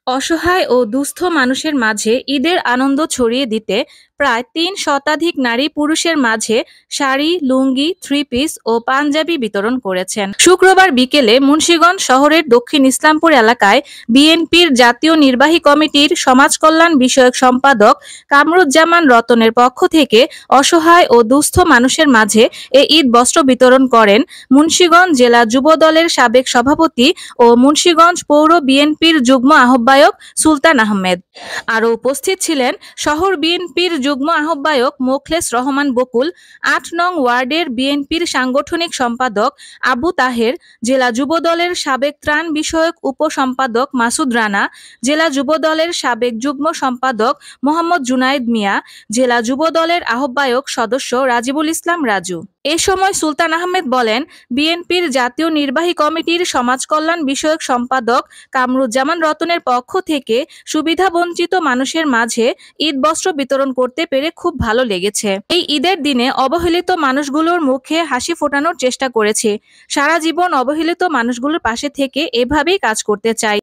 অসহায় ও দুস্থ মানুষের মাঝে ঈদের আনন্দ ছড়িয়ে দিতে প্রায় ৩ শতাধিক নারী পুরুষের মাঝে শাড়ি, লুঙ্গি, থ্রি পিস ও পাঞ্জাবি বিতরণ করেছেন। শুক্রবার বিকেলে মুন্সিগঞ্জ শহরের দক্ষিণ ইসলামপুর এলাকায় বিএনপির জাতীয় নির্বাহী কমিটির সমাজ কল্যাণ বিষয়ক সম্পাদক কামরুজ্জামান রতনের পক্ষ থেকে অসহায় ও দুস্থ মানুষের মাঝে এ ঈদ বস্ত্র বিতরণ করেন মুন্সিগঞ্জ জেলা যুব দলের সাবেক সভাপতি ও মুন্সিগঞ্জ পৌর বিএনপির যুগ্ম আহ্বায়ক সুলতান আহমেদ। আরও উপস্থিত ছিলেন শহর বিএনপির যুগ্ম আহ্বায়ক মোখলেস রহমান বকুল, ৮ নং ওয়ার্ডের বিএনপির সাংগঠনিক সম্পাদক আবু তাহের, জেলা যুব দলের সাবেক ত্রাণ বিষয়ক উপসম্পাদক মাসুদ রানা, জেলা যুব দলের সাবেক যুগ্ম সম্পাদক মোহাম্মদ জুনায়েদ মিয়া, জেলা যুব দলের আহ্বায়ক সদস্য রাজিবুল ইসলাম রাজু। এ সময় সুলতান আহমেদ বলেন, বিএনপির জাতীয় নির্বাহী কমিটির সমাজ কল্যাণ বিষয়ক সম্পাদক কামরুজ্জামান রতনের পক্ষ থেকে সুবিধাবঞ্চিত মানুষের মাঝে ঈদ বস্ত্র বিতরণ করতে পেরে খুব ভালো লেগেছে। এই ঈদের দিনে অবহেলিত মানুষগুলোর মুখে হাসি ফোটানোর চেষ্টা করেছি। সারা জীবন অবহেলিত মানুষগুলোর পাশে থেকে এভাবেই কাজ করতে চাই।